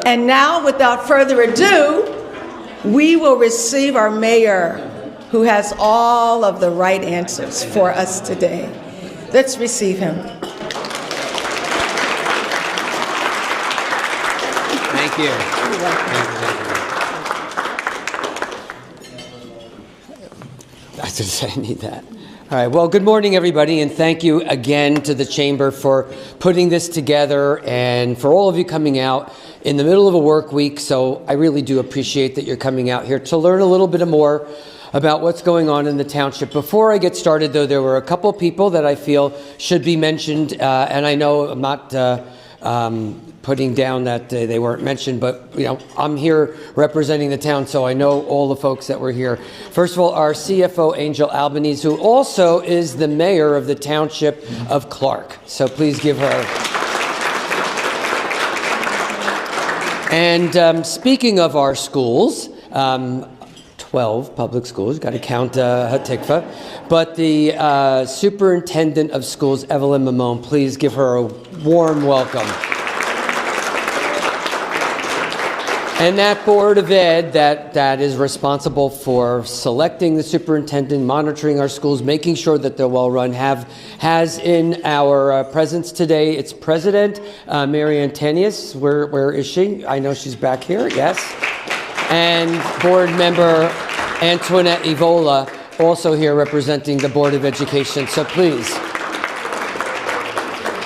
And now, without further ado, we will receive our mayor, who has all of the right answers for us today. Let's receive him. Thank you. I was going to say I need that. All right, well, good morning, everybody, and thank you again to the Chamber for putting this together and for all of you coming out in the middle of a work week. So I really do appreciate that you're coming out here to learn a little bit more about what's going on in the township. Before I get started, though, there were a couple of people that I feel should be mentioned, and I know I'm not putting down that they weren't mentioned, but I'm here representing the town, so I know all the folks that were here. First of all, our CFO, Angel Albanese, who also is the mayor of the township of Clark. So please give her. And speaking of our schools, 12 public schools, got to count Hatikva, but the superintendent of schools, Evelyn Mamone, please give her a warm welcome. And that Board of Ed that is responsible for selecting the superintendent, monitoring our schools, making sure that they're well run, has in our presence today its president, Mary Antonius. Where is she? I know she's back here, yes. And board member Antoinette Evola, also here representing the Board of Education. So please.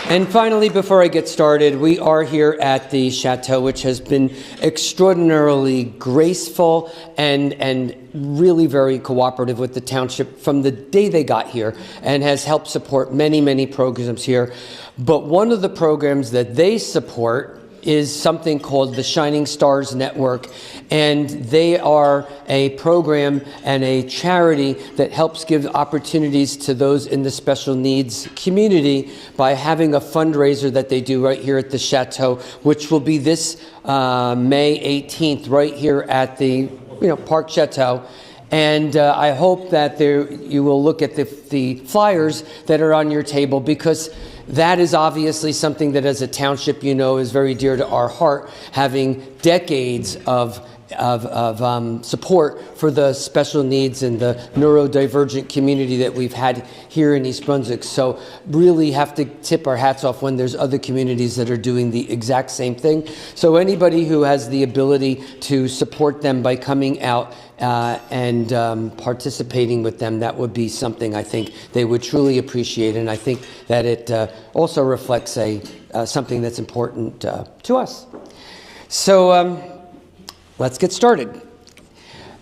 And finally, before I get started, we are here at the Chateau, which has been extraordinarily graceful and really very cooperative with the township from the day they got here and has helped support many, many programs here. But one of the programs that they support is something called the Shining Stars Network, and they are a program and a charity that helps give opportunities to those in the special needs community by having a fundraiser that they do right here at the Chateau, which will be this May 18th right here at the Park Chateau. And I hope that you will look at the flyers that are on your table, because that is obviously something that as a township, is very dear to our heart, having decades of support for the special needs and the neurodivergent community that we've had here in East Brunswick. So really have to tip our hats off when there's other communities that are doing the exact same thing. So anybody who has the ability to support them by coming out and participating with them, that would be something I think they would truly appreciate. And I think that it also reflects something that's important to us. So let's get started.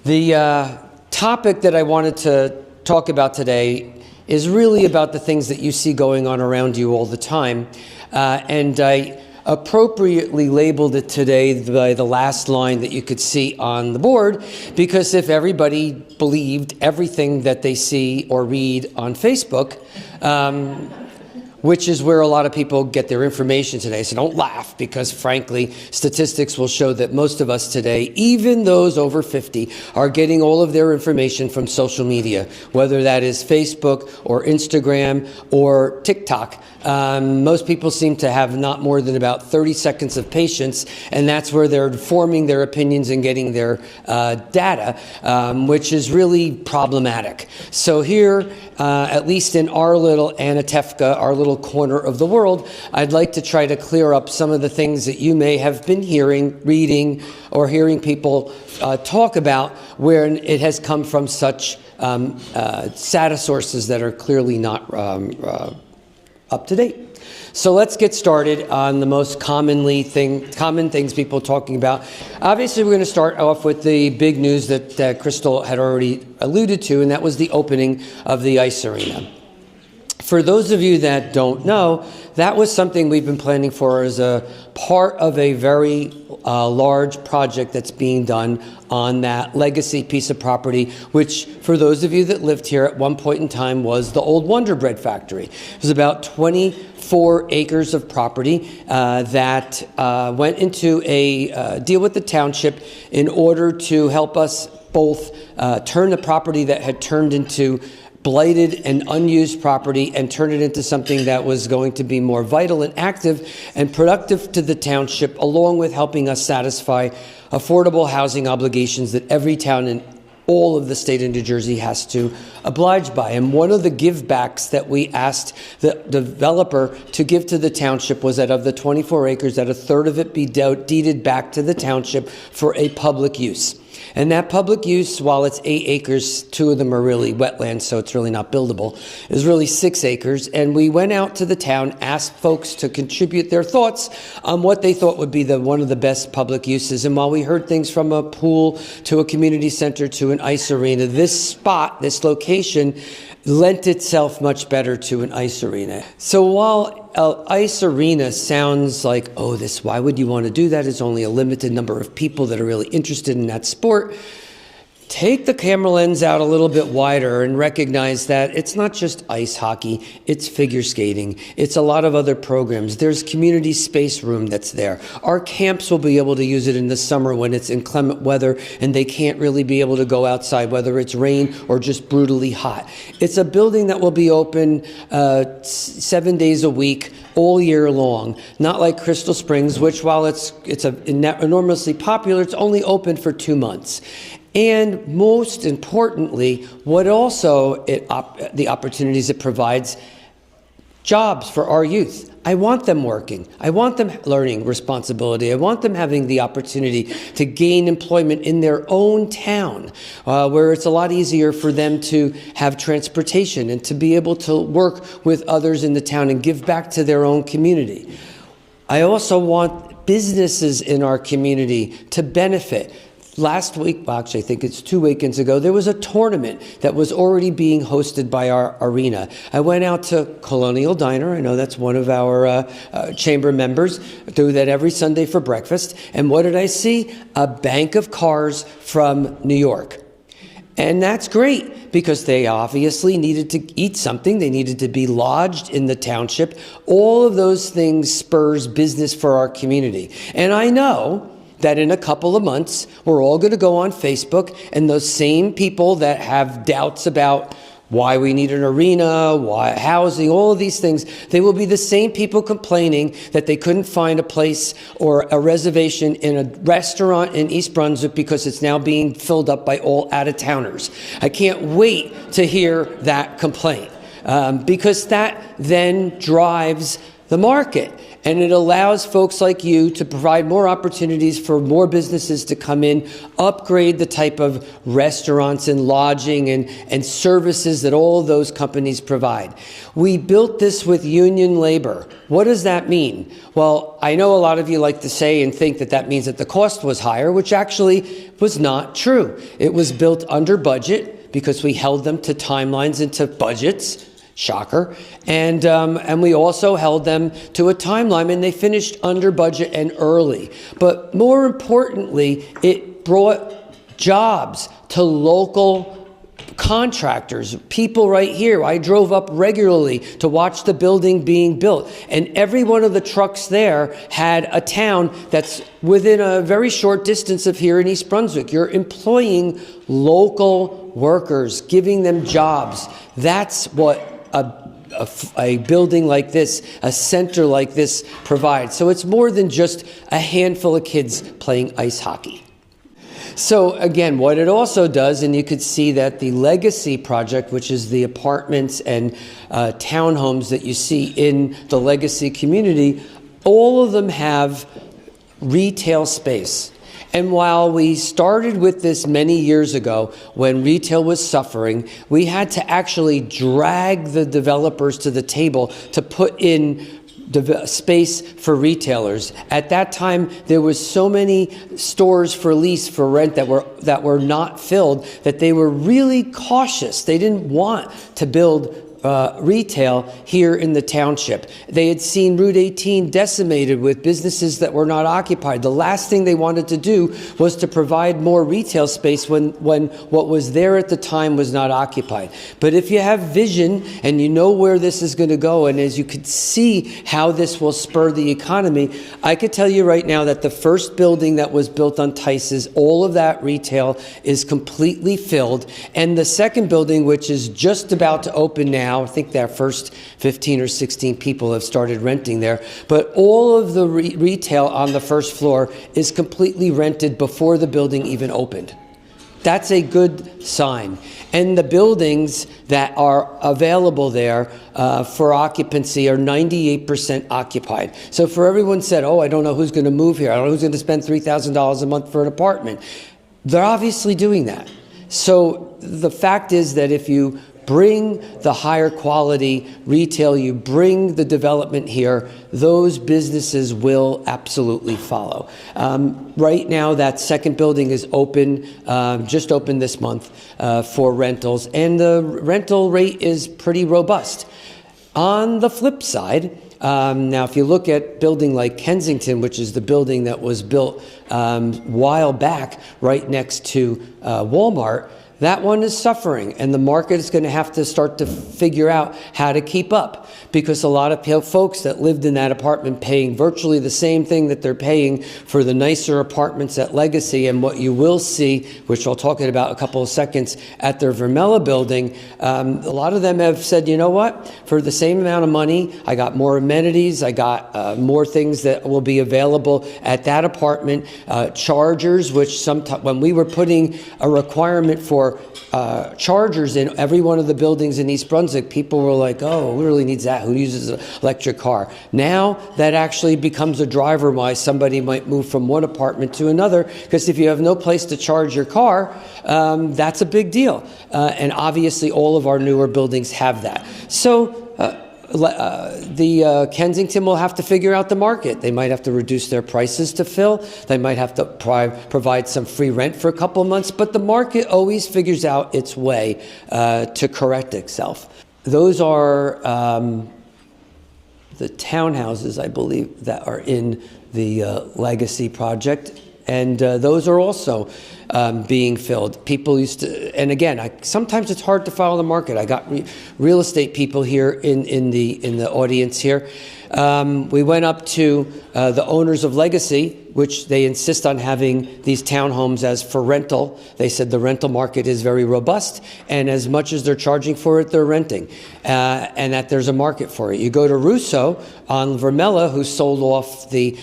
The topic that I wanted to talk about today is really about the things that you see going on around you all the time. And I appropriately labeled it today by the last line that you could see on the board, because if everybody believed everything that they see or read on Facebook, which is where a lot of people get their information today. So don't laugh, because frankly, statistics will show that most of us today, even those over 50, are getting all of their information from social media, whether that is Facebook or Instagram or TikTok. Most people seem to have not more than about 30 seconds of patience, and that's where they're forming their opinions and getting their data, which is really problematic. So here, at least in our little Anatevka, our little corner of the world, I'd like to try to clear up some of the things that you may have been hearing, reading, or hearing people talk about, where it has come from such data sources that are clearly not up to date. So let's get started on the most common things people talking about. Obviously, we're going to start off with the big news that Crystal had already alluded to, and that was the opening of the ice arena. For those of you that don't know, that was something we've been planning for as a part of a very large project that's being done on that legacy piece of property, which for those of you that lived here at one point in time was the old Wonder Bread factory. It was about 24 acres of property that went into a deal with the township in order to help us both turn the property that had turned into blighted and unused property and turn it into something that was going to be more vital and active and productive to the township, along with helping us satisfy affordable housing obligations that every town in all of the state of New Jersey has to oblige by. And one of the givebacks that we asked the developer to give to the township was that of the 24 acres, that a third of it be deeded back to the township for a public use. And that public use, while it's 8 acres, 2 of them are really wetlands, so it's really not buildable, is really 6 acres. And we went out to the town, asked folks to contribute their thoughts on what they thought would be one of the best public uses. And while we heard things from a pool to a community center to an ice arena, this spot, this location, lent itself much better to an ice arena. So while an ice arena sounds like, oh, why would you want to do that? It's only a limited number of people that are really interested in that sport. Take the camera lens out a little bit wider and recognize that it's not just ice hockey, it's figure skating, it's a lot of other programs. There's community space room that's there. Our camps will be able to use it in the summer when it's inclement weather and they can't really be able to go outside, whether it's rain or just brutally hot. It's a building that will be open 7 days a week, all year long, not like Crystal Springs, which while it's enormously popular, it's only open for 2 months. And most importantly, the opportunities it provides, jobs for our youth. I want them working. I want them learning responsibility. I want them having the opportunity to gain employment in their own town, where it's a lot easier for them to have transportation and to be able to work with others in the town and give back to their own community. I also want businesses in our community to benefit. Last week, actually, I think it's 2 weekends ago, there was a tournament that was already being hosted by our arena. I went out to Colonial Diner. I know that's one of our chamber members. Do that every Sunday for breakfast. And what did I see? A bank of cars from New York. And that's great because they obviously needed to eat something. They needed to be lodged in the township. All of those things spurs business for our community. And I know that in a couple of months, we're all going to go on Facebook, and those same people that have doubts about why we need an arena, why housing, all of these things, they will be the same people complaining that they couldn't find a place or a reservation in a restaurant in East Brunswick because it's now being filled up by all out-of-towners. I can't wait to hear that complaint because that then drives the market. And it allows folks like you to provide more opportunities for more businesses to come in, upgrade the type of restaurants and lodging and services that all of those companies provide. We built this with union labor. What does that mean? Well, I know a lot of you like to say and think that that means that the cost was higher, which actually was not true. It was built under budget because we held them to timelines and to budgets. Shocker. And we also held them to a timeline, and they finished under budget and early. But more importantly, it brought jobs to local contractors, people right here. I drove up regularly to watch the building being built, and every one of the trucks there had a town that's within a very short distance of here in East Brunswick. You're employing local workers, giving them jobs. That's what a building like this, a center like this provides. So it's more than just a handful of kids playing ice hockey. So again, what it also does, and you could see that the Legacy project, which is the apartments and townhomes that you see in the Legacy community, all of them have retail space. And while we started with this many years ago, when retail was suffering, we had to actually drag the developers to the table to put in space for retailers. At that time, there was so many stores for lease, for rent that were not filled, that they were really cautious. They didn't want to build retail here in the township. They had seen Route 18 decimated with businesses that were not occupied. The last thing they wanted to do was to provide more retail space when what was there at the time was not occupied. But if you have vision and you know where this is going to go, and as you could see how this will spur the economy, I could tell you right now that the first building that was built on Tice's, all of that retail is completely filled. And the second building, which is just about to open now, I think their first 15 or 16 people have started renting there. But all of the retail on the first floor is completely rented before the building even opened. That's a good sign. And the buildings that are available there for occupancy are 98% occupied. So for everyone said, oh, I don't know who's going to move here. I don't know who's going to spend $3,000 a month for an apartment. They're obviously doing that. So the fact is that if you bring the higher quality retail, you bring the development here, those businesses will absolutely follow. Right now, that second building is open, just opened this month for rentals, and the rental rate is pretty robust. On the flip side, now if you look at building like Kensington, which is the building that was built a while back right next to Walmart, that one is suffering, and the market is going to have to start to figure out how to keep up, because a lot of folks that lived in that apartment paying virtually the same thing that they're paying for the nicer apartments at Legacy. And what you will see, which I'll talk about in a couple of seconds, at their Vermella building, a lot of them have said, you know what, for the same amount of money, I got more amenities, I got more things that will be available at that apartment, chargers, which sometimes when we were putting a requirement for chargers in every one of the buildings in East Brunswick, people were like, oh, who really needs that? Who uses an electric car? Now that actually becomes a driver why somebody might move from one apartment to another, because if you have no place to charge your car, that's a big deal. And obviously all of our newer buildings have that. So the Kensington will have to figure out the market. They might have to reduce their prices to fill. They might have to provide some free rent for a couple of months, but the market always figures out its way to correct itself. Those are the townhouses, I believe, that are in the Legacy project. And those are also being filled. People used to, and again, sometimes it's hard to follow the market. I got real estate people here in the audience here. We went up to the owners of Legacy, which they insist on having these townhomes as for rental. They said the rental market is very robust, and as much as they're charging for it, they're renting, and that there's a market for it. You go to Russo on Vermella, who sold off the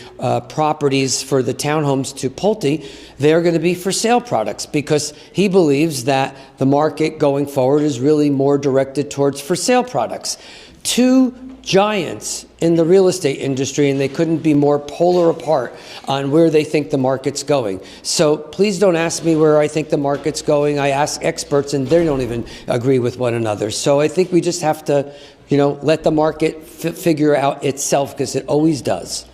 properties for the townhomes to Pulte. They're going to be for sale products, because he believes that the market going forward is really more directed towards for sale products. Two giants in the real estate industry, and they couldn't be more polar apart on where they think the market's going. So please don't ask me where I think the market's going. I ask experts, and they don't even agree with one another. So I think we just have to, let the market figure out itself, because it always does.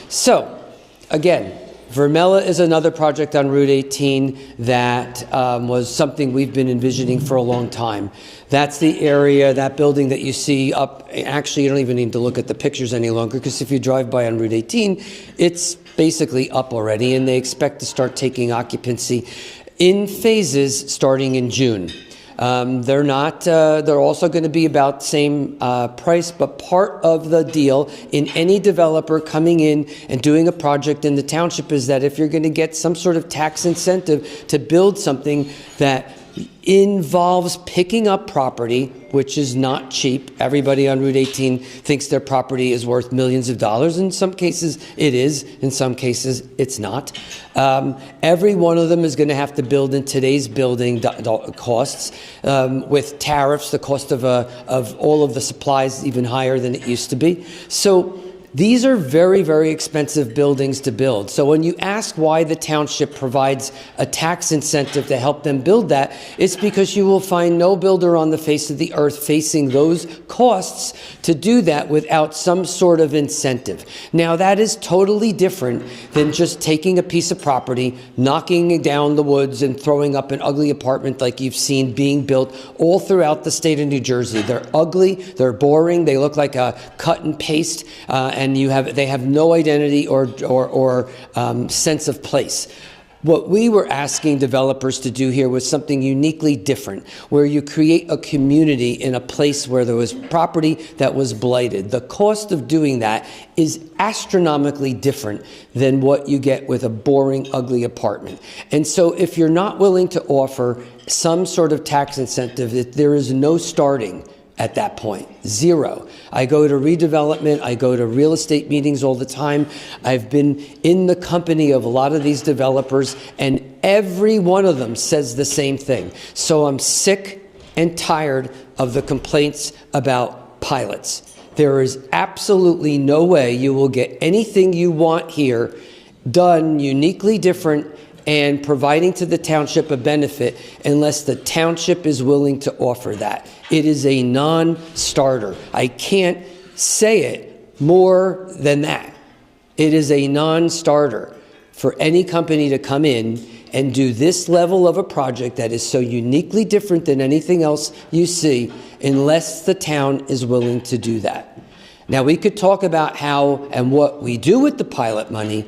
So again, Vermella is another project on Route 18 that was something we've been envisioning for a long time. That's the area, that building that you see up. Actually, you don't even need to look at the pictures any longer, because if you drive by on Route 18, it's basically up already, and they expect to start taking occupancy in phases starting in June. They're not, they're also going to be about the same price, but part of the deal in any developer coming in and doing a project in the township is that if you're going to get some sort of tax incentive to build something that involves picking up property, which is not cheap. Everybody on Route 18 thinks their property is worth millions of dollars. In some cases it is, in some cases it's not. Every one of them is going to have to build in today's building costs, with tariffs, the cost of all of the supplies even higher than it used to be. So These are very, very expensive buildings to build. So when you ask why the township provides a tax incentive to help them build that, it's because you will find no builder on the face of the earth facing those costs to do that without some sort of incentive. Now, that is totally different than just taking a piece of property, knocking it down the woods, and throwing up an ugly apartment like you've seen being built all throughout the state of New Jersey. They're ugly, they're boring, they look like a cut and paste, and they have no identity or sense of place. What we were asking developers to do here was something uniquely different, where you create a community in a place where there was property that was blighted. The cost of doing that is astronomically different than what you get with a boring, ugly apartment. And so if you're not willing to offer some sort of tax incentive, there is no starting at that point. Zero. I go to redevelopment, I go to real estate meetings all the time. I've been in the company of a lot of these developers, and every one of them says the same thing. So I'm sick and tired of the complaints about pilots. There is absolutely no way you will get anything you want here done uniquely different and providing to the township a benefit unless the township is willing to offer that. It is a non-starter. I can't say it more than that. It is a non-starter for any company to come in and do this level of a project that is so uniquely different than anything else you see unless the town is willing to do that. Now, we could talk about how and what we do with the pilot money,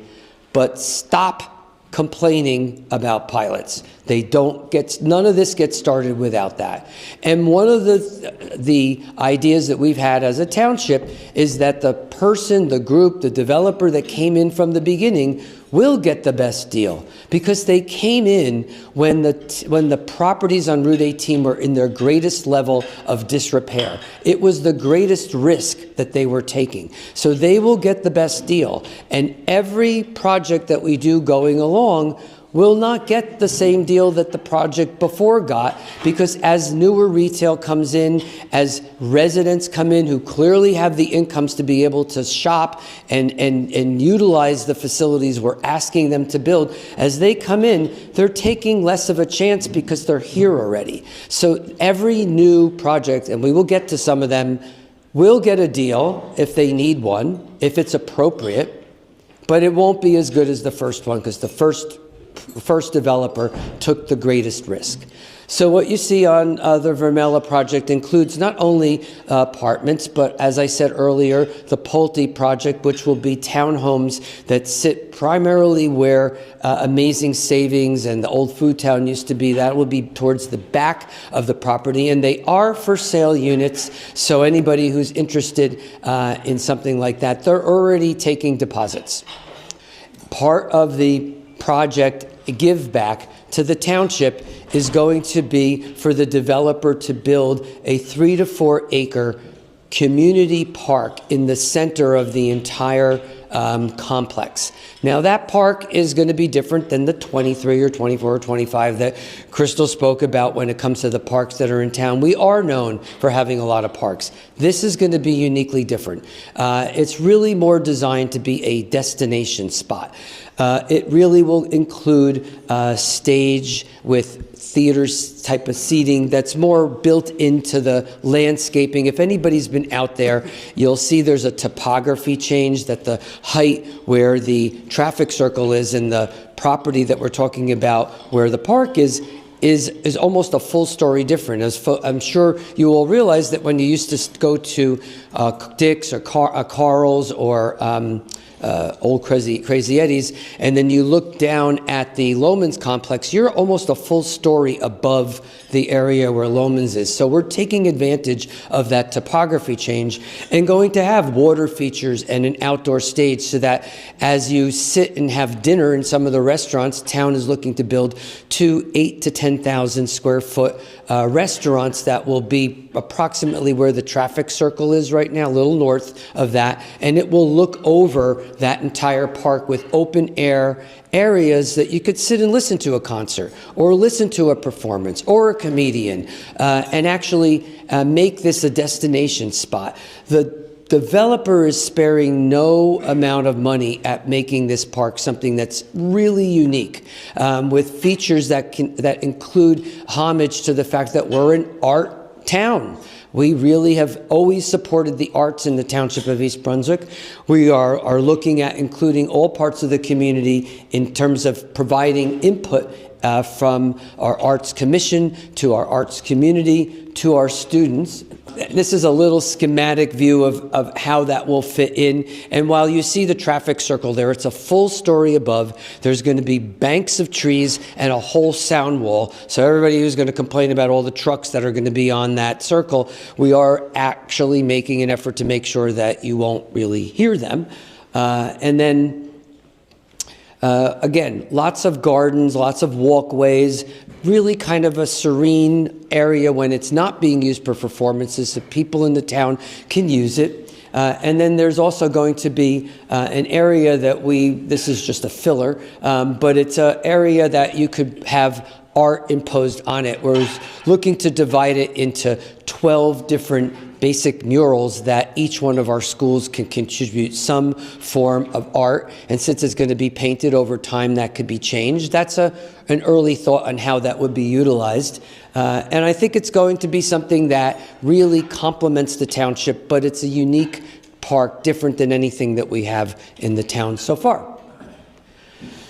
but stop complaining about pilots. None of this gets started without that. And one of the ideas that we've had as a township is that the person, the group, the developer that came in from the beginning will get the best deal because they came in when the properties on Route 18 were in their greatest level of disrepair. It was the greatest risk that they were taking. So they will get the best deal. And every project that we do going along will not get the same deal that the project before got, because as newer retail comes in, as residents come in who clearly have the incomes to be able to shop and utilize the facilities we're asking them to build, as they come in, they're taking less of a chance because they're here already. So every new project, and we will get to some of them, will get a deal if they need one, if it's appropriate, but it won't be as good as the first one because the first developer took the greatest risk. So what you see on the Vermella project includes not only apartments, but as I said earlier, the Pulte project, which will be townhomes that sit primarily where Amazing Savings and the old Food Town used to be. That will be towards the back of the property, and they are for sale units. So anybody who's interested in something like that, they're already taking deposits. Part of the project give back to the township is going to be for the developer to build a 3 to 4 acre community park in the center of the entire complex. Now that park is going to be different than the 23 or 24 or 25 that Crystal spoke about when it comes to the parks that are in town. We are known for having a lot of parks. This is going to be uniquely different. It's really more designed to be a destination spot. It really will include a stage with theaters type of seating that's more built into the landscaping. If anybody's been out there, you'll see there's a topography change, that the height where the traffic circle is and the property that we're talking about where the park is almost a full story different. I'm sure you all realize that when you used to go to Dick's or Carl's or Old Crazy Eddie's, and then you look down at the Loman's complex, you're almost a full story above the area where Loman's is. So we're taking advantage of that topography change and going to have water features and an outdoor stage so that as you sit and have dinner in some of the restaurants, town is looking to build 8,000 to 10,000 square foot restaurants that will be approximately where the traffic circle is right now, a little north of that, and it will look over that entire park with open air areas that you could sit and listen to a concert or listen to a performance or a comedian and actually make this a destination spot. The developer is sparing no amount of money at making this park something that's really unique, with features that include homage to the fact that we're an art town. We really have always supported the arts in the township of East Brunswick. We are looking at including all parts of the community in terms of providing input from our arts commission to our arts community to our students. This is a little schematic view of how that will fit in. And while you see the traffic circle there, it's a full story above. There's going to be banks of trees and a whole sound wall. So everybody who's going to complain about all the trucks that are going to be on that circle, we are actually making an effort to make sure that you won't really hear them. And then again, lots of gardens, lots of walkways, really kind of a serene area when it's not being used for performances, so people in the town can use it. And then there's also going to be an area that this is just a filler, but it's an area that you could have art imposed on it. We're looking to divide it into 12 different basic murals that each one of our schools can contribute some form of art. And since it's going to be painted over time, that could be changed. That's an early thought on how that would be utilized. And I think it's going to be something that really complements the township, but it's a unique park, different than anything that we have in the town so far.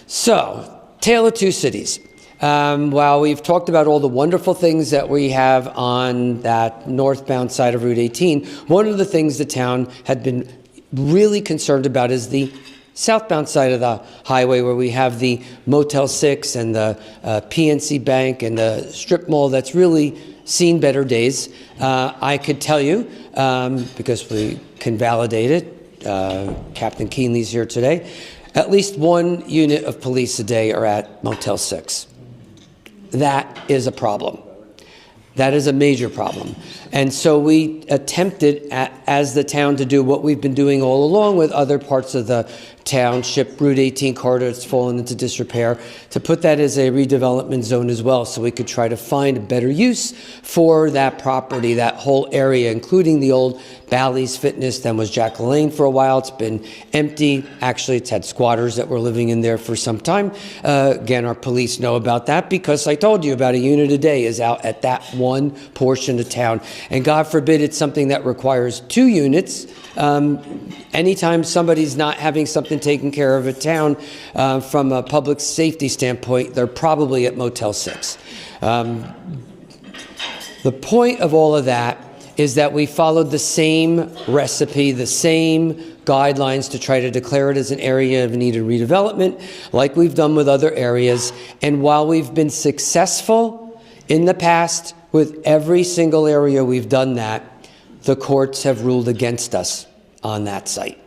So, Tale of Two Cities. While we've talked about all the wonderful things that we have on that northbound side of Route 18, one of the things the town had been really concerned about is the southbound side of the highway, where we have the Motel 6 and the PNC Bank and the strip mall that's really seen better days. I could tell you, because we can validate it, Captain Keenley's here today, at least one unit of police a day are at Motel 6. That is a problem. That is a major problem. And so we attempted as the town to do what we've been doing all along with other parts of the township, Route 18 corridor that's fallen into disrepair, to put that as a redevelopment zone as well, so we could try to find a better use for that property, that whole area, including the old Bally's Fitness, then was Jack LaLanne for a while. It's been empty. Actually, it's had squatters that were living in there for some time. Again, our police know about that because I told you about a unit a day is out at that one portion of town. And God forbid it's something that requires 2 units. Anytime somebody's not having something taken care of at town from a public safety standpoint, they're probably at Motel 6. The point of all of that is that we followed the same recipe, the same guidelines to try to declare it as an area of needed redevelopment, like we've done with other areas. And while we've been successful in the past with every single area we've done that, the courts have ruled against us on that site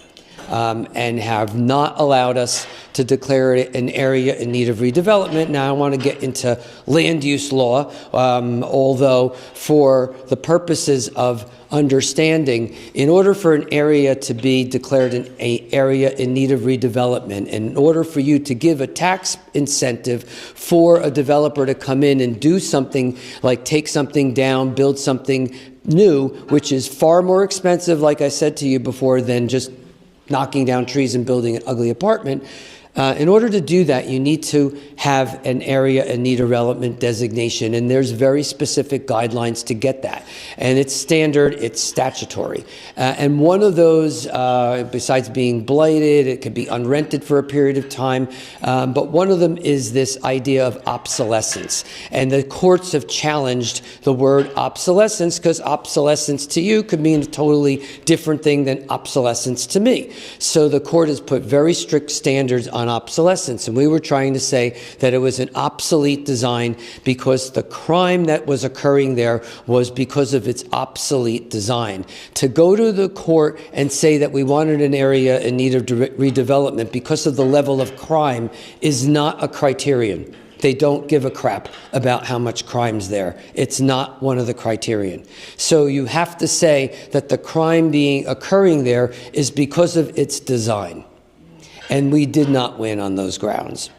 and have not allowed us to declare it an area in need of redevelopment. Now, I want to get into land use law, although for the purposes of understanding, in order for an area to be declared an area in need of redevelopment, and in order for you to give a tax incentive for a developer to come in and do something like take something down, build something new, which is far more expensive, like I said to you before, than just knocking down trees and building an ugly apartment. In order to do that, you need to have an area in need of development designation, and there's very specific guidelines to get that. And it's standard, it's statutory. And one of those, besides being blighted, it could be unrented for a period of time, but one of them is this idea of obsolescence. And the courts have challenged the word obsolescence, because obsolescence to you could mean a totally different thing than obsolescence to me. So the court has put very strict standards on obsolescence, and we were trying to say that it was an obsolete design because the crime that was occurring there was because of its obsolete design. To go to the court and say that we wanted an area in need of redevelopment because of the level of crime is not a criterion. They don't give a crap about how much crime's there. It's not one of the criterion. So you have to say that the crime occurring there is because of its design. And we did not win on those grounds.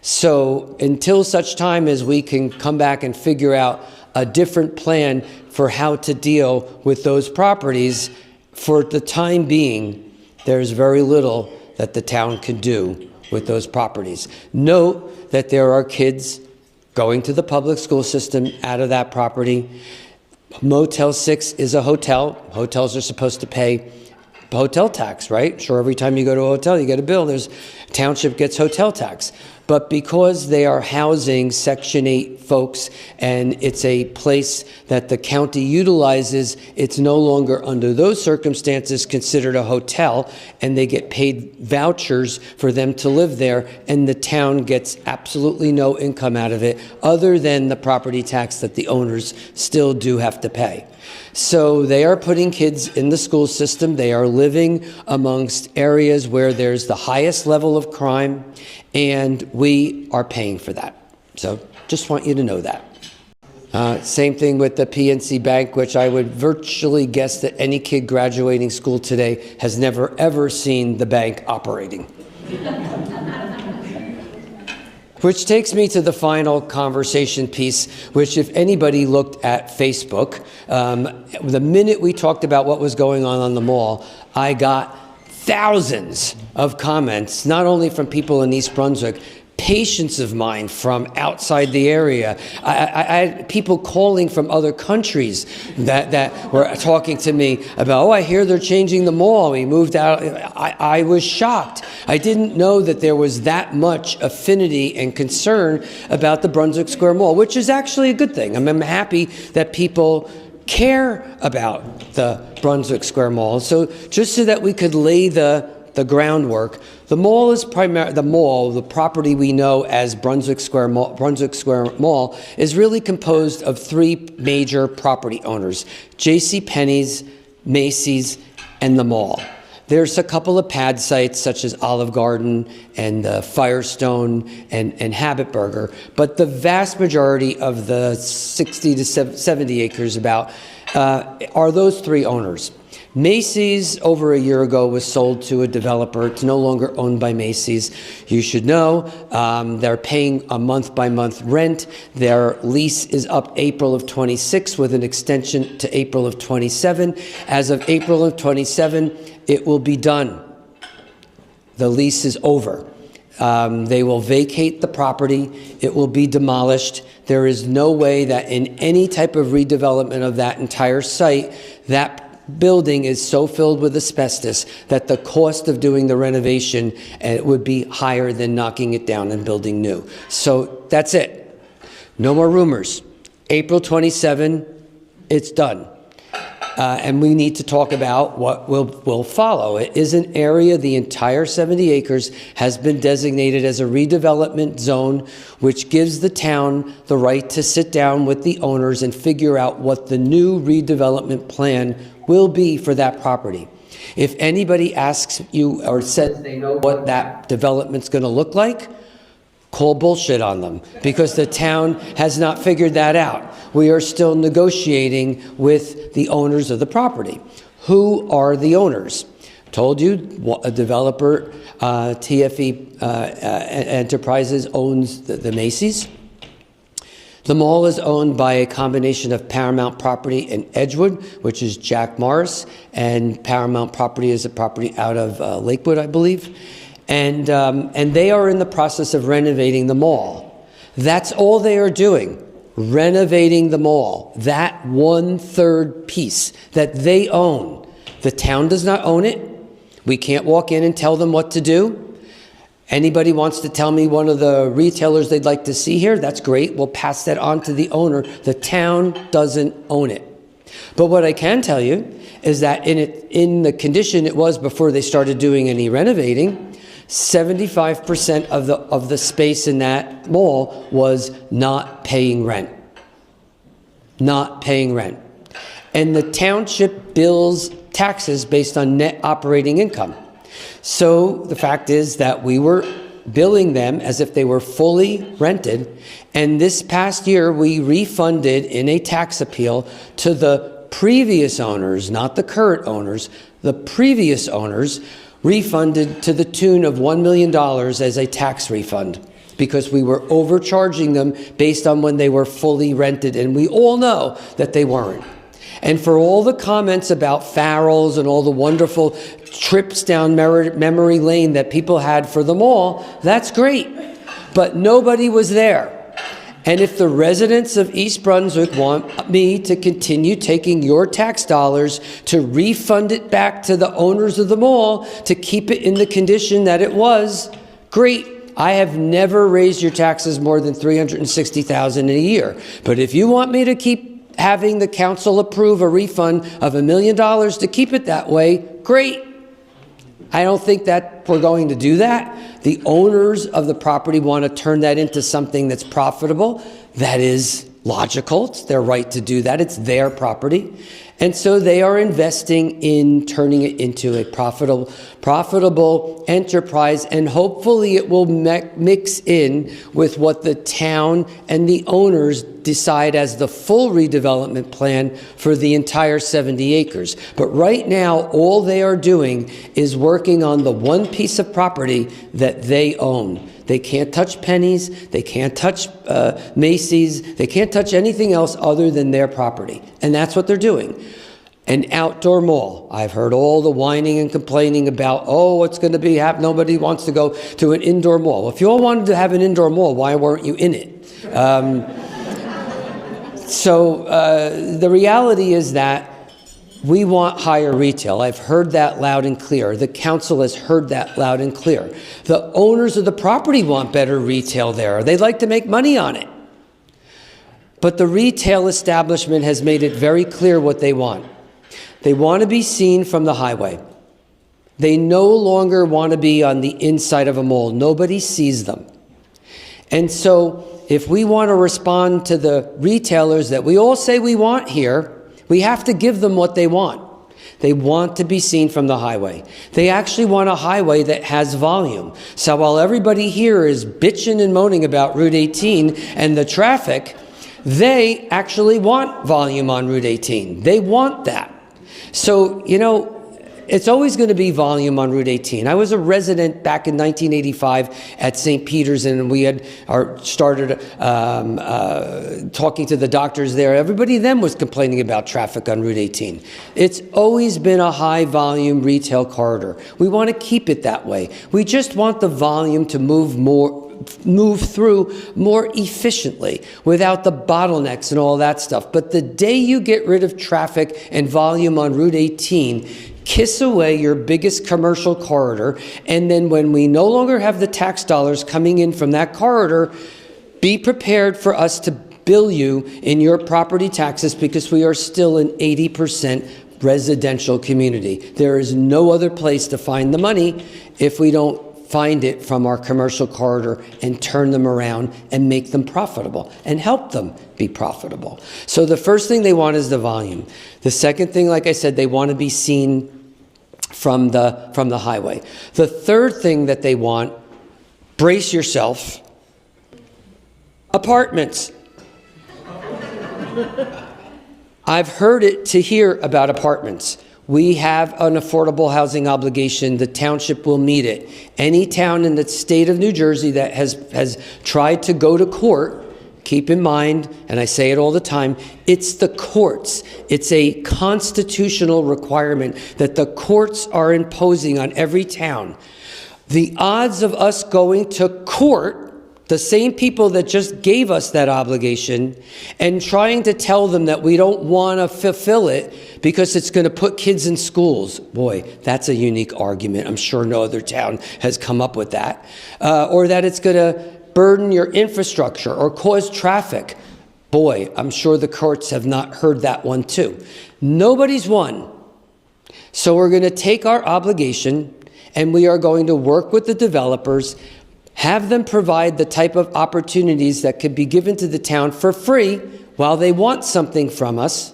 So until such time as we can come back and figure out a different plan for how to deal with those properties, for the time being, there's very little that the town can do with those properties. Note that there are kids going to the public school system out of that property. Motel 6 is a hotel. Hotels are supposed to pay hotel tax, right? Sure, every time you go to a hotel, you get a bill. Township gets hotel tax. But because they are housing Section 8 folks and it's a place that the county utilizes, it's no longer under those circumstances considered a hotel, and they get paid vouchers for them to live there, and the town gets absolutely no income out of it other than the property tax that the owners still do have to pay. So they are putting kids in the school system. They are living amongst areas where there's the highest level of crime, and we are paying for that. So just want you to know that. Same thing with the PNC Bank, which I would virtually guess that any kid graduating school today has never, ever seen the bank operating. Which takes me to the final conversation piece, which if anybody looked at Facebook, the minute we talked about what was going on the mall, I got thousands of comments, not only from people in East Brunswick, patients of mine from outside the area. I had people calling from other countries that were talking to me about, oh, I hear they're changing the mall. We moved out. I was shocked. I didn't know that there was that much affinity and concern about the Brunswick Square Mall, which is actually a good thing. I'm happy that people care about the Brunswick Square Mall. So just so that we could lay the groundwork, the mall is the property we know as Brunswick Square Mall is really composed of three major property owners: JCPenney's, Macy's, and the mall. There's a couple of pad sites such as Olive Garden and Firestone and Habit Burger, but the vast majority of the 60 to 70 acres are those three owners. Macy's, over a year ago, was sold to a developer. It's no longer owned by Macy's. You should know they're paying a month-by-month rent. Their lease is up April of 26 with an extension to April of 27. As of April of 27, it will be done. The lease is over. They will vacate the property. It will be demolished. There is no way that in any type of redevelopment of that entire site, that building is so filled with asbestos that the cost of doing the renovation would be higher than knocking it down and building new. So that's it. No more rumors. April 27, it's done. And we need to talk about what will follow. It is an area, the entire 70 acres has been designated as a redevelopment zone, which gives the town the right to sit down with the owners and figure out what the new redevelopment plan will be for that property. If anybody asks you or says they know what that development's going to look like, call bullshit on them, because the town has not figured that out. We are still negotiating with the owners of the property. Who are the owners? Told you, a developer, TFE Enterprises owns the Macy's. The mall is owned by a combination of Paramount Property and Edgewood, which is Jack Morris, and Paramount Property is a property out of Lakewood, I believe. And they are in the process of renovating the mall. That's all they are doing, renovating the mall. That 1/3 piece that they own. The town does not own it. We can't walk in and tell them what to do. Anybody wants to tell me one of the retailers they'd like to see here, that's great. We'll pass that on to the owner. The town doesn't own it. But what I can tell you is that in the condition it was before they started doing any renovating, 75% of the space in that mall was not paying rent. Not paying rent. And the township bills taxes based on net operating income. So the fact is that we were billing them as if they were fully rented, and this past year we refunded in a tax appeal to the previous owners, not the current owners, the previous owners refunded to the tune of $1 million as a tax refund, because we were overcharging them based on when they were fully rented, and we all know that they weren't. And for all the comments about Farrell's and all the wonderful trips down memory lane that people had for the mall, that's great. But nobody was there. And if the residents of East Brunswick want me to continue taking your tax dollars to refund it back to the owners of the mall to keep it in the condition that it was, great. I have never raised your taxes more than $360,000 in a year. But if you want me to keep having the council approve a refund of $1 million to keep it that way, great. I don't think that we're going to do that. The owners of the property want to turn that into something that's profitable. That is logical. It's their right to do that. It's their property. And so they are investing in turning it into a profitable enterprise, and hopefully it will mix in with what the town and the owners decide as the full redevelopment plan for the entire 70 acres. But right now, all they are doing is working on the one piece of property that they own. They can't touch Penny's, they can't touch Macy's, they can't touch anything else other than their property. And that's what they're doing. An outdoor mall. I've heard all the whining and complaining about, oh, what's going to be happening? Nobody wants to go to an indoor mall. Well, if you all wanted to have an indoor mall, why weren't you in it? So the reality is that we want higher retail. I've heard that loud and clear. The council has heard that loud and clear. The owners of the property want better retail there. They'd like to make money on it. But the retail establishment has made it very clear what they want. They want to be seen from the highway. They no longer want to be on the inside of a mall. Nobody sees them. And so if we want to respond to the retailers that we all say we want here, we have to give them what they want. They want to be seen from the highway. They actually want a highway that has volume. So while everybody here is bitching and moaning about Route 18 and the traffic, they actually want volume on Route 18. They want that. So, you know, it's always going to be volume on Route 18. I was a resident back in 1985 at St. Peter's, and we had started talking to the doctors there. Everybody then was complaining about traffic on Route 18. It's always been a high-volume retail corridor. We want to keep it that way. We just want the volume to move through more efficiently without the bottlenecks and all that stuff. But the day you get rid of traffic and volume on Route 18, kiss away your biggest commercial corridor, and then when we no longer have the tax dollars coming in from that corridor, be prepared for us to bill you in your property taxes, because we are still an 80% residential community. There is no other place to find the money if we don't find it from our commercial corridor and turn them around and make them profitable and help them be profitable. So the first thing they want is the volume. The second thing, like I said, they want to be seen from the highway. The third thing that they want, brace yourself, apartments. I've heard it to hear about apartments. We have an affordable housing obligation. The township will meet it. Any town in the state of New Jersey that has tried to go to court, keep in mind, and I say it all the time, it's the courts. It's a constitutional requirement that the courts are imposing on every town. The odds of us going to court, the same people that just gave us that obligation, and trying to tell them that we don't want to fulfill it because it's going to put kids in schools. Boy, that's a unique argument. I'm sure no other town has come up with that. Or that it's going to burden your infrastructure or cause traffic. Boy, I'm sure the courts have not heard that one too. Nobody's won. So we're going to take our obligation and we are going to work with the developers, have them provide the type of opportunities that could be given to the town for free while they want something from us,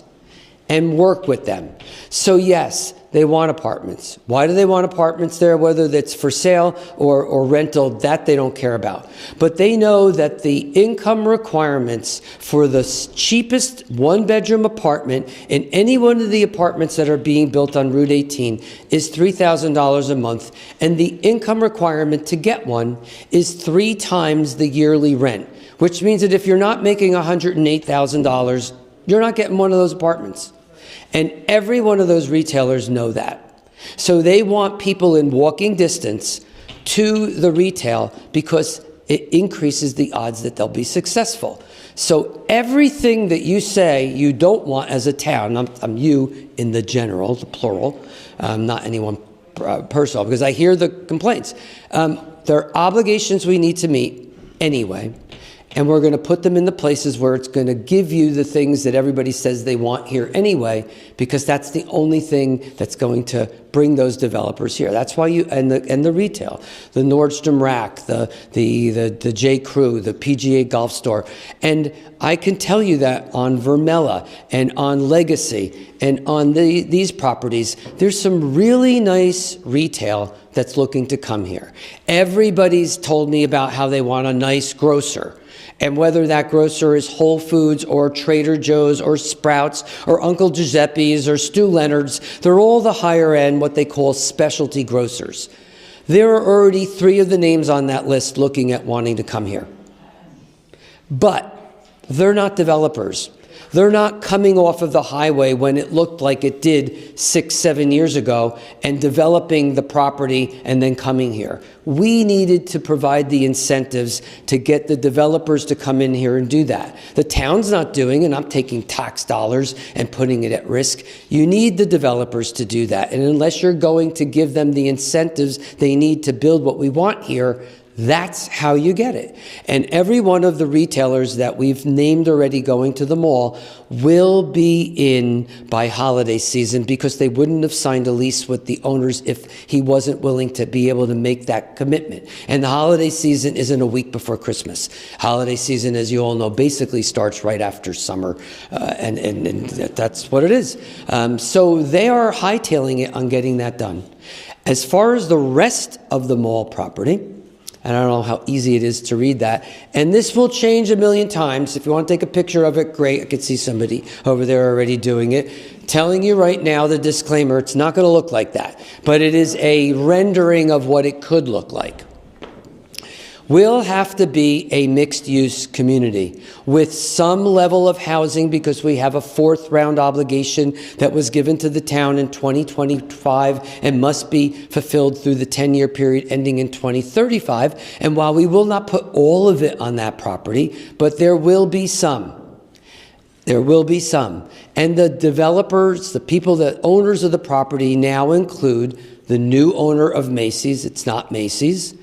and work with them. So yes, they want apartments. Why do they want apartments there? Whether that's for sale or rental, that they don't care about. But they know that the income requirements for the cheapest one-bedroom apartment in any one of the apartments that are being built on Route 18 is $3,000 a month, and the income requirement to get one is 3 times the yearly rent, which means that if you're not making $108,000, you're not getting one of those apartments. And every one of those retailers know that. So they want people in walking distance to the retail because it increases the odds that they'll be successful. So everything that you say you don't want as a town, I'm you in the general, the plural, not anyone personal, because I hear the complaints. There are obligations we need to meet anyway, and we're going to put them in the places where it's going to give you the things that everybody says they want here anyway, because that's the only thing that's going to bring those developers here. That's why you, and the retail, the Nordstrom Rack, the J. Crew, the PGA Golf Store. And I can tell you that on Vermella and on Legacy and on these properties, there's some really nice retail that's looking to come here. Everybody's told me about how they want a nice grocer. And whether that grocer is Whole Foods or Trader Joe's or Sprouts or Uncle Giuseppe's or Stu Leonard's, they're all the higher end, what they call specialty grocers. There are already 3 of the names on that list looking at wanting to come here. But they're not developers. They're not coming off of the highway when it looked like it did 6, 7 years ago and developing the property and then coming here. We needed to provide the incentives to get the developers to come in here and do that. The town's not doing it. I'm taking tax dollars and putting it at risk. You need the developers to do that. And unless you're going to give them the incentives they need to build what we want here, that's how you get it. And every one of the retailers that we've named already going to the mall will be in by holiday season, because they wouldn't have signed a lease with the owners if he wasn't willing to be able to make that commitment. And the holiday season isn't a week before Christmas. Holiday season, as you all know, basically starts right after summer, and that's what it is. So they are hightailing it on getting that done. As far as the rest of the mall property, and I don't know how easy it is to read that. And this will change a million times. If you want to take a picture of it, great. I could see somebody over there already doing it. Telling you right now, the disclaimer, it's not going to look like that. But it is a rendering of what it could look like. We'll have to be a mixed-use community with some level of housing, because we have a 4th round obligation that was given to the town in 2025 and must be fulfilled through the 10-year period ending in 2035. And while we will not put all of it on that property, but there will be some. There will be some. And the developers, the people, the owners of the property now include the new owner of Macy's. It's not Macy's.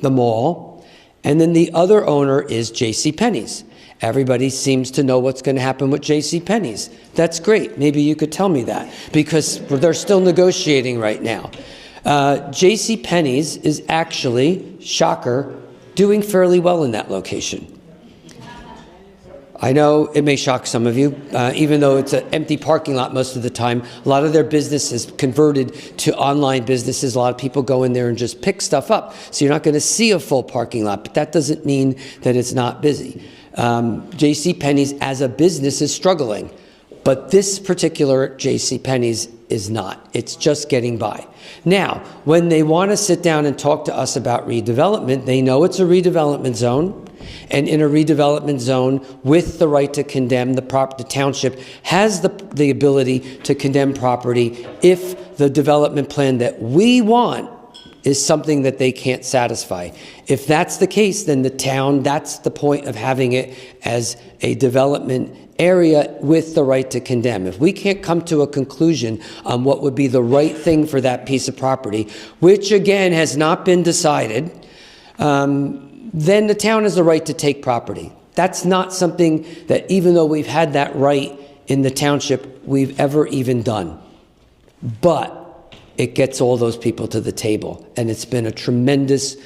The mall, and then the other owner is JCPenney's. Everybody seems to know what's going to happen with JCPenney's. That's great. Maybe you could tell me that, because they're still negotiating right now. JCPenney's is actually, shocker, doing fairly well in that location. I know it may shock some of you, even though it's an empty parking lot most of the time. A lot of their business is converted to online businesses. A lot of people go in there and just pick stuff up. So you're not going to see a full parking lot, but that doesn't mean that it's not busy. JCPenney's as a business is struggling, but this particular JCPenney's is not. It's just getting by. Now, when they want to sit down and talk to us about redevelopment, they know it's a redevelopment zone. And in a redevelopment zone with the right to condemn, the township has the ability to condemn property if the development plan that we want is something that they can't satisfy. If that's the case, then the town, that's the point of having it as a development area with the right to condemn. If we can't come to a conclusion on what would be the right thing for that piece of property, which again has not been decided, then the town has the right to take property. That's not something that, even though we've had that right in the township, we've ever even done. But it gets all those people to the table, and it's been a tremendous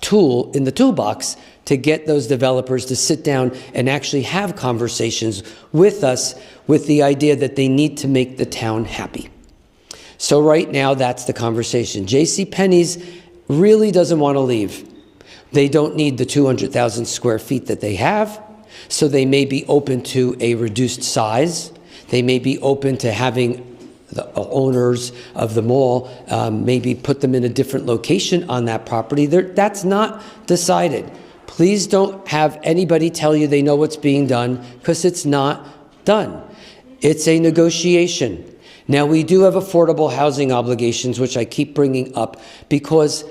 tool in the toolbox to get those developers to sit down and actually have conversations with us with the idea that they need to make the town happy. So right now, that's the conversation. JCPenney's really doesn't want to leave. They don't need the 200,000 square feet that they have, so they may be open to a reduced size. They may be open to having the owners of the mall maybe put them in a different location on that property. That's not decided. Please don't have anybody tell you they know what's being done, because it's not done. It's a negotiation. Now, we do have affordable housing obligations, which I keep bringing up, because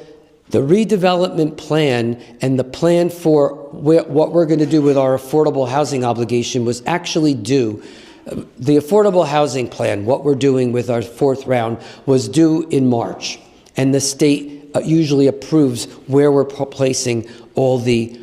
the redevelopment plan and the plan for what we're going to do with our affordable housing obligation was actually due. The affordable housing plan, what we're doing with our fourth round, was due in March. And the state usually approves where we're placing all the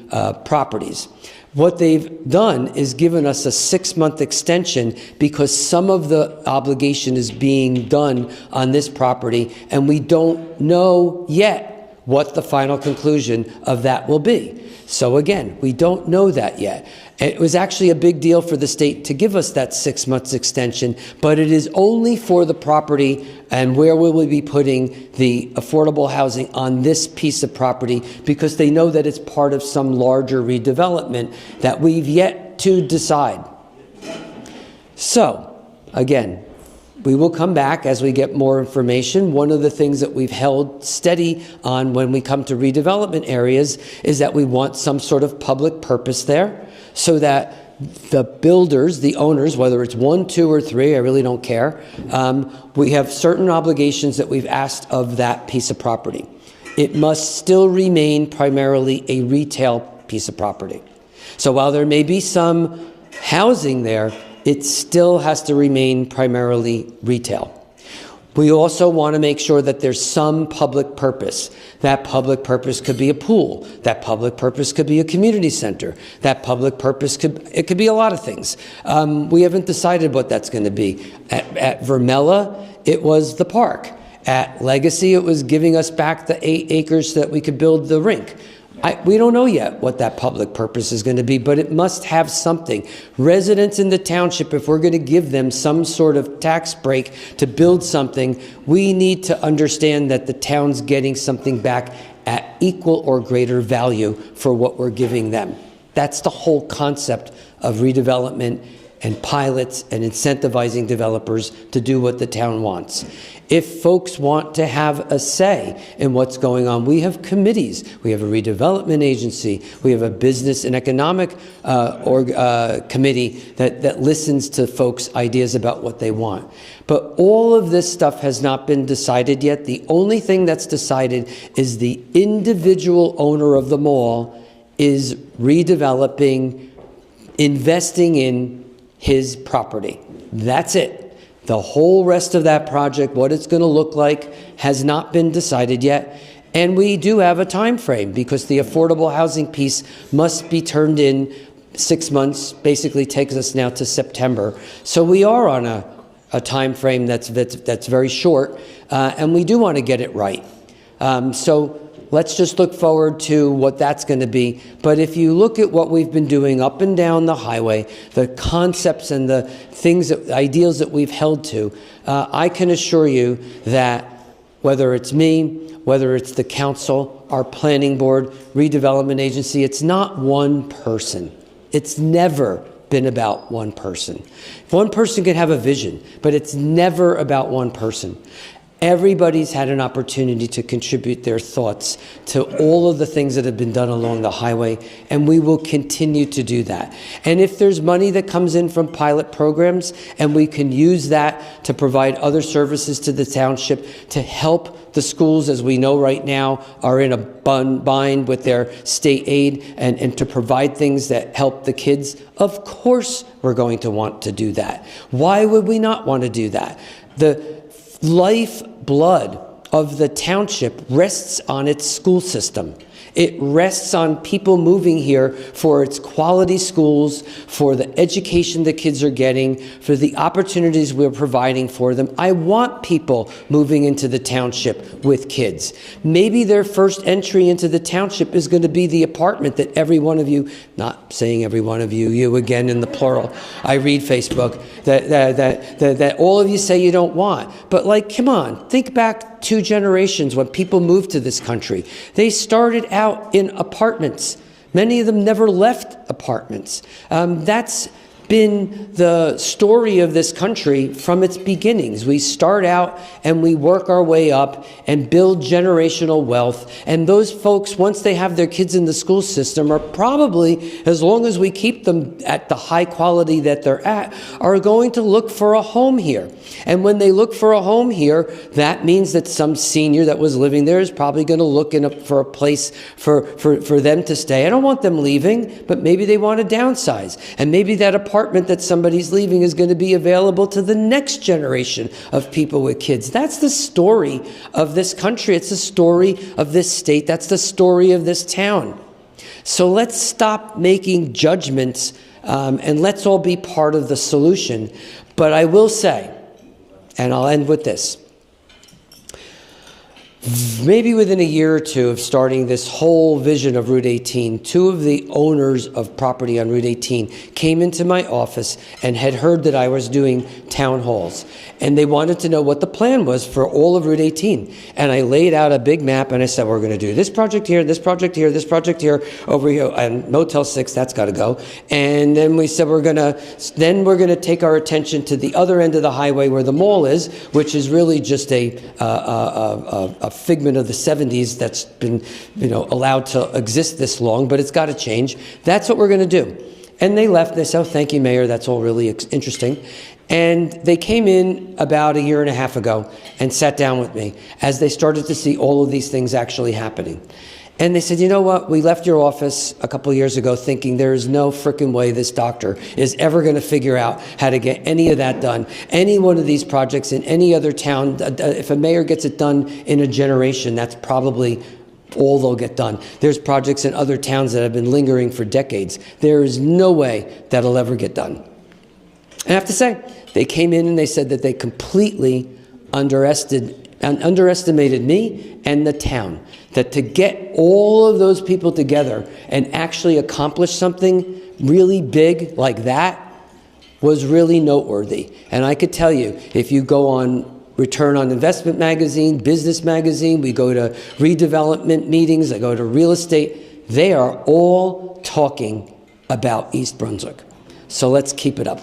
properties. What they've done is given us a 6-month extension because some of the obligation is being done on this property, and we don't know yet what the final conclusion of that will be. So again, we don't know that yet. It was actually a big deal for the state to give us that 6 months extension, but it is only for the property and where we will be putting the affordable housing on this piece of property, because they know that it's part of some larger redevelopment that we've yet to decide. So again, we will come back as we get more information. One of the things that we've held steady on when we come to redevelopment areas is that we want some sort of public purpose there, so that the builders, the owners, whether it's 1, 2, or 3, I really don't care, we have certain obligations that we've asked of that piece of property. It must still remain primarily a retail piece of property. So while there may be some housing there, it still has to remain primarily retail. We also want to make sure that there's some public purpose. That public purpose could be a pool. That public purpose could be a community center. That public purpose could be a lot of things. We haven't decided what that's going to be. At Vermella, it was the park. At Legacy, it was giving us back the 8 acres so that we could build the rink. We don't know yet what that public purpose is going to be, but it must have something. Residents in the township, if we're going to give them some sort of tax break to build something, we need to understand that the town's getting something back at equal or greater value for what we're giving them. That's the whole concept of redevelopment and pilots and incentivizing developers to do what the town wants. If folks want to have a say in what's going on, we have committees. We have a redevelopment agency. We have a business and economic committee that listens to folks' ideas about what they want. But all of this stuff has not been decided yet. The only thing that's decided is the individual owner of the mall is redeveloping, investing in his property. That's it. The whole rest of that project, what it's going to look like, has not been decided yet. And we do have a time frame because the affordable housing piece must be turned in 6 months, basically takes us now to September. So we are on a time frame that's very short, and we do want to get it right. So let's just look forward to what that's going to be. But if you look at what we've been doing up and down the highway, the concepts and the things, ideals that we've held to, I can assure you that whether it's me, whether it's the council, our planning board, redevelopment agency, it's not one person. It's never been about one person. One person can have a vision, but it's never about one person. Everybody's had an opportunity to contribute their thoughts to all of the things that have been done along the highway, and we will continue to do that. And if there's money that comes in from pilot programs, and we can use that to provide other services to the township to help the schools, as we know right now, are in a bind with their state aid, and to provide things that help the kids, of course we're going to want to do that. Why would we not want to do that? The lifeblood of the township rests on its school system. It rests on people moving here for its quality schools, for the education the kids are getting, for the opportunities we're providing for them. I want people moving into the township with kids. Maybe their first entry into the township is going to be the apartment that every one of you, not saying every one of you, you again in the plural, I read Facebook, that all of you say you don't want. But like, come on, think back 2 generations when people moved to this country. They started out in apartments. Many of them never left apartments. That's been the story of this country from its beginnings. We start out and we work our way up and build generational wealth. And those folks, once they have their kids in the school system, are probably, as long as we keep them at the high quality that they're at, are going to look for a home here. And when they look for a home here, that means that some senior that was living there is probably going to look for a place for them to stay. I don't want them leaving, but maybe they want to downsize. And maybe that apartment that somebody's leaving is going to be available to the next generation of people with kids. That's the story of this country. It's the story of this state. That's the story of this town. So let's stop making judgments and let's all be part of the solution. But I will say, and I'll end with this, maybe within a year or two of starting this whole vision of Route 18, two of the owners of property on Route 18 came into my office and had heard that I was doing town halls. And they wanted to know what the plan was for all of Route 18. And I laid out a big map and I said, we're going to do this project here, this project here, this project here, over here, and Motel 6, that's got to go. And then we said we're going to take our attention to the other end of the highway where the mall is, which is really just a figment of the 70s that's been, allowed to exist this long, but it's got to change. That's what we're going to do. And they left. They said, oh, thank you, Mayor. That's all really interesting. And they came in about a year and a half ago and sat down with me as they started to see all of these things actually happening. And they said, you know what, we left your office a couple of years ago thinking there is no frickin' way this doctor is ever going to figure out how to get any of that done. Any one of these projects in any other town, if a mayor gets it done in a generation, that's probably all they'll get done. There's projects in other towns that have been lingering for decades. There is no way that'll ever get done. And I have to say, they came in and they said that they completely underestimated me and the town. That to get all of those people together and actually accomplish something really big like that was really noteworthy. And I could tell you, if you go on Return on Investment magazine, Business magazine, we go to redevelopment meetings, I go to real estate, they are all talking about East Brunswick. So let's keep it up.